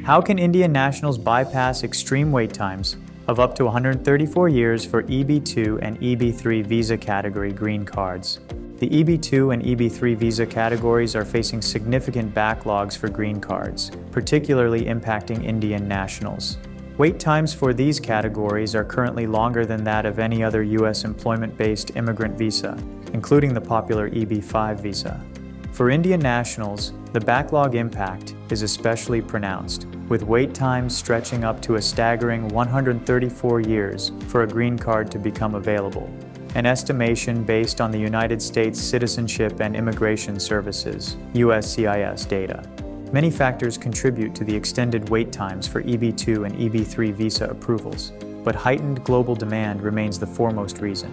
How can Indian nationals bypass extreme wait times of up to 134 years for EB2 and EB3 visa category green cards? The EB2 and EB3 visa categories are facing significant backlogs for green cards, particularly impacting Indian nationals. Wait times for these categories are currently longer than that of any other U.S. employment-based immigrant visa, including the popular EB-5 visa. For Indian nationals, the backlog impact is especially pronounced, with wait times stretching up to a staggering 134 years for a green card to become available, an estimation based on the United States Citizenship and Immigration Services (USCIS) data. Many factors contribute to the extended wait times for EB2 and EB3 visa approvals, but heightened global demand remains the foremost reason.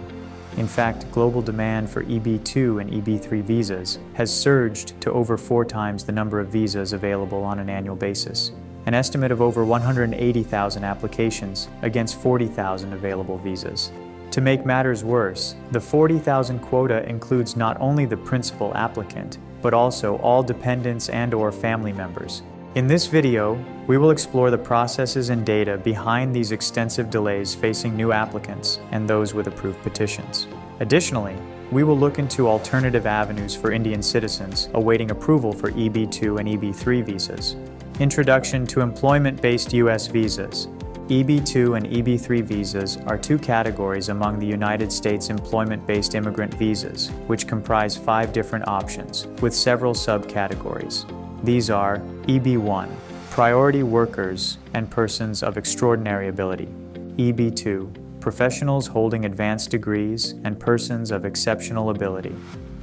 In fact, global demand for EB2 and EB3 visas has surged to over 4 times the number of visas available on an annual basis, an estimate of over 180,000 applications against 40,000 available visas. To make matters worse, the 40,000 quota includes not only the principal applicant, but also all dependents and/or family members. In this video, we will explore the processes and data behind these extensive delays facing new applicants and those with approved petitions. Additionally, we will look into alternative avenues for Indian citizens awaiting approval for EB2 and EB3 visas. Introduction to employment-based U.S. visas. EB2 and EB3 visas are 2 categories among the United States employment-based immigrant visas, which comprise 5 different options, with several subcategories. These are EB1, priority workers and persons of extraordinary ability; EB2, professionals holding advanced degrees and persons of exceptional ability;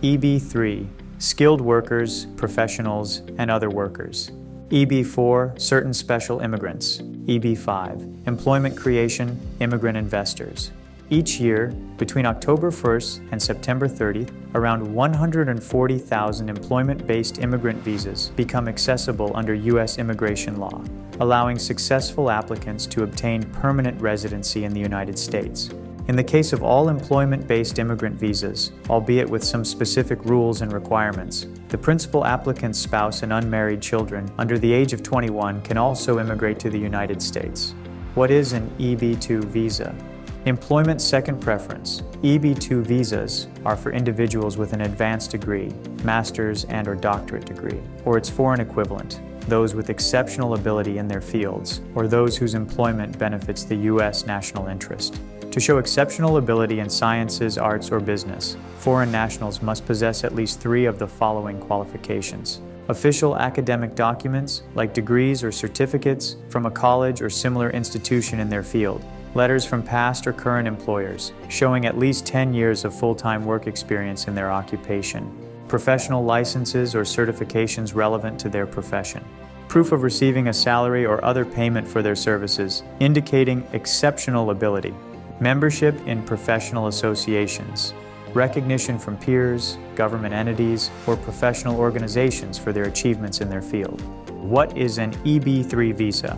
EB3, skilled workers, professionals, and other workers; EB4, certain special immigrants; EB5, employment creation, immigrant investors. Each year, between October 1st and September 30th, around 140,000 employment-based immigrant visas become accessible under U.S. immigration law, allowing successful applicants to obtain permanent residency in the United States. In the case of all employment-based immigrant visas, albeit with some specific rules and requirements, the principal applicant's spouse and unmarried children under the age of 21 can also immigrate to the United States. What is an EB2 visa? Employment second preference. EB2 visas are for individuals with an advanced degree, master's and/or doctorate degree, or its foreign equivalent, those with exceptional ability in their fields, or those whose employment benefits the U.S. national interest. To show exceptional ability in sciences, arts, or business, foreign nationals must possess at least 3 of the following qualifications: official academic documents, like degrees or certificates from a college or similar institution in their field; letters from past or current employers, showing at least 10 years of full-time work experience in their occupation; professional licenses or certifications relevant to their profession; proof of receiving a salary or other payment for their services, indicating exceptional ability; membership in professional associations; recognition from peers, government entities, or professional organizations for their achievements in their field. What is an EB3 visa?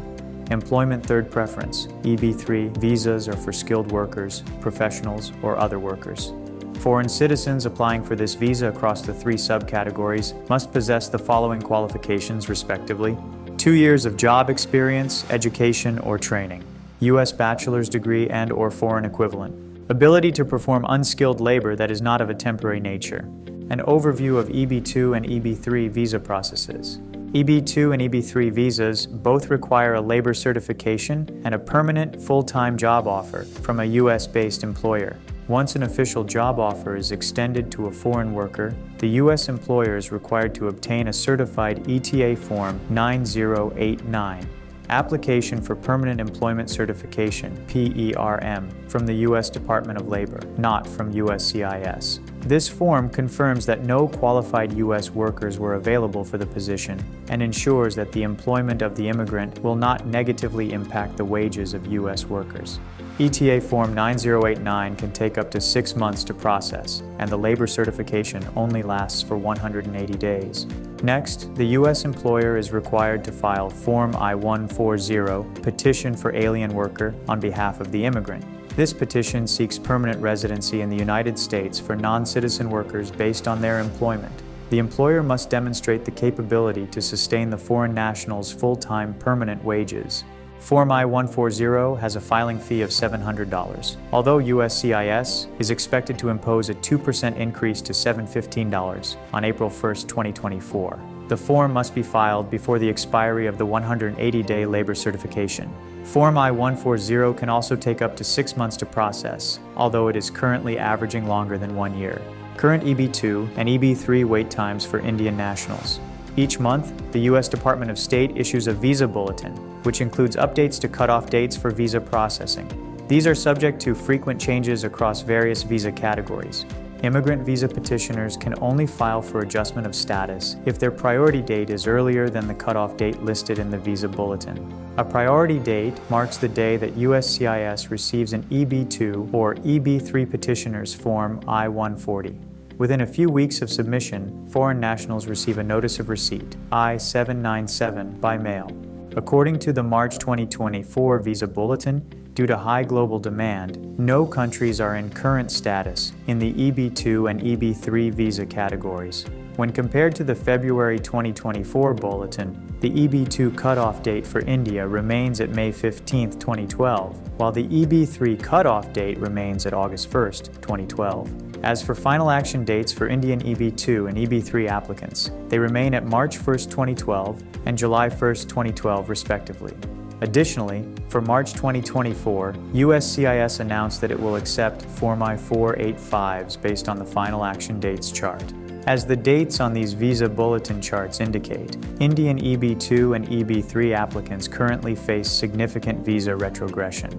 Employment third preference. EB3 visas are for skilled workers, professionals, or other workers. Foreign citizens applying for this visa across the 3 subcategories must possess the following qualifications respectively: 2 years of job experience, education, or training; U.S. bachelor's degree and/or foreign equivalent; ability to perform unskilled labor that is not of a temporary nature; an overview of EB2 and EB3 visa processes. EB2 and EB3 visas both require a labor certification and a permanent full-time job offer from a U.S.-based employer. Once an official job offer is extended to a foreign worker, the U.S. employer is required to obtain a certified ETA Form 9089, Application for Permanent Employment Certification, PERM, from the U.S. Department of Labor, not from USCIS. This form confirms that no qualified U.S. workers were available for the position and ensures that the employment of the immigrant will not negatively impact the wages of U.S. workers. ETA Form 9089 can take up to 6 months to process, and the labor certification only lasts for 180 days. Next, the U.S. employer is required to file Form I-140, Petition for Alien Worker, on behalf of the immigrant. This petition seeks permanent residency in the United States for non-citizen workers based on their employment. The employer must demonstrate the capability to sustain the foreign national's full-time permanent wages. Form I-140 has a filing fee of $700, although USCIS is expected to impose a 2% increase to $715 on April 1, 2024. The form must be filed before the expiry of the 180-day labor certification. Form I-140 can also take up to 6 months to process, although it is currently averaging longer than 1 year. Current EB2 and EB3 wait times for Indian nationals. Each month, the U.S. Department of State issues a visa bulletin, which includes updates to cutoff dates for visa processing. These are subject to frequent changes across various visa categories. Immigrant visa petitioners can only file for adjustment of status if their priority date is earlier than the cutoff date listed in the visa bulletin. A priority date marks the day that USCIS receives an EB2 or EB3 petitioner's Form I-140. Within a few weeks of submission, foreign nationals receive a Notice of Receipt, I-797, by mail. According to the March 2024 Visa Bulletin, due to high global demand, no countries are in current status in the EB2 and EB3 visa categories. When compared to the February 2024 Bulletin, the EB2 cutoff date for India remains at May 15, 2012, while the EB3 cutoff date remains at August 1, 2012. As for final action dates for Indian EB2 and EB3 applicants, they remain at March 1, 2012 and July 1, 2012 respectively. Additionally, for March 2024, USCIS announced that it will accept Form I-485s based on the final action dates chart. As the dates on these visa bulletin charts indicate, Indian EB2 and EB3 applicants currently face significant visa retrogression.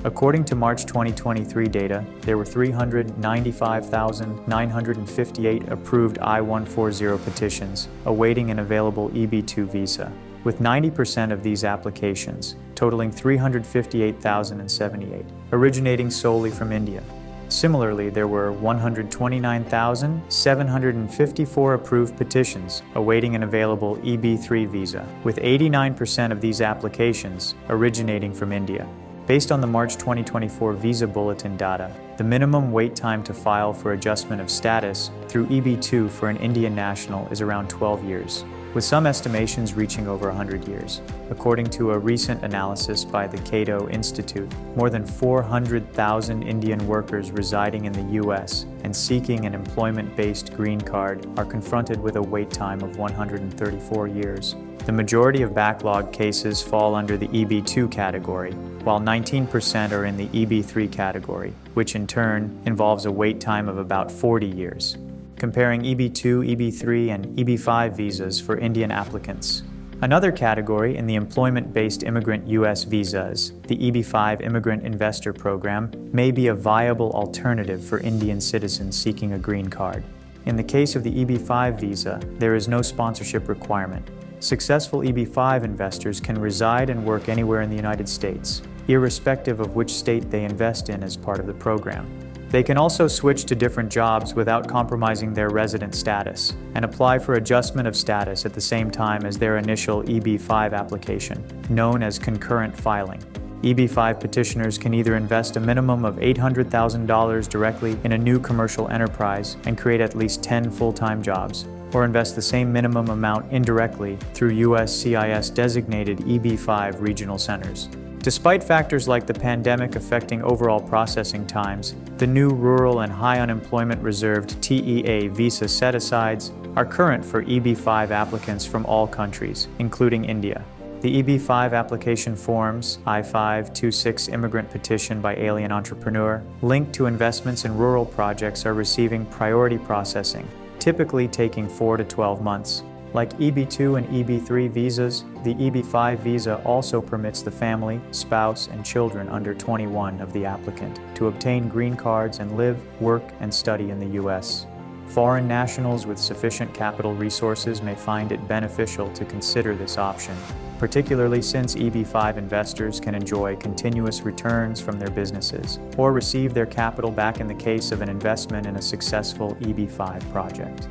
According to March 2023 data, there were 395,958 approved I-140 petitions awaiting an available EB2 visa, with 90% of these applications, totaling 358,078, originating solely from India. Similarly, there were 129,754 approved petitions awaiting an available EB3 visa, with 89% of these applications originating from India. Based on the March 2024 Visa Bulletin data, the minimum wait time to file for adjustment of status through EB2 for an Indian national is around 12 years, with some estimations reaching over 100 years. According to a recent analysis by the Cato Institute, more than 400,000 Indian workers residing in the U.S. and seeking an employment-based green card are confronted with a wait time of 134 years. The majority of backlog cases fall under the EB2 category, while 19% are in the EB3 category, which in turn involves a wait time of about 40 years. Comparing EB2, EB3, and EB5 visas for Indian applicants. Another category in the employment-based immigrant U.S. visas, the EB5 Immigrant Investor Program, may be a viable alternative for Indian citizens seeking a green card. In the case of the EB5 visa, there is no sponsorship requirement. Successful EB5 investors can reside and work anywhere in the United States, irrespective of which state they invest in as part of the program. They can also switch to different jobs without compromising their resident status and apply for adjustment of status at the same time as their initial EB5 application, known as concurrent filing. EB5 petitioners can either invest a minimum of $800,000 directly in a new commercial enterprise and create at least 10 full-time jobs, or invest the same minimum amount indirectly through USCIS designated EB5 regional centers. Despite factors like the pandemic affecting overall processing times, the new rural and high unemployment reserved TEA visa set-asides are current for EB5 applicants from all countries, including India. The EB5 application forms, I-526 Immigrant Petition by Alien Entrepreneur, linked to investments in rural projects are receiving priority processing, typically taking 4 to 12 months. Like EB2 and EB3 visas, the EB5 visa also permits the family, spouse, and children under 21 of the applicant to obtain green cards and live, work, and study in the U.S. Foreign nationals with sufficient capital resources may find it beneficial to consider this option, particularly since EB5 investors can enjoy continuous returns from their businesses or receive their capital back in the case of an investment in a successful EB5 project.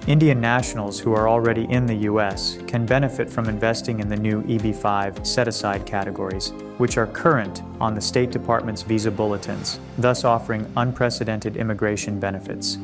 Indian nationals who are already in the U.S. can benefit from investing in the new EB5 set-aside categories, which are current on the State Department's visa bulletins, thus offering unprecedented immigration benefits.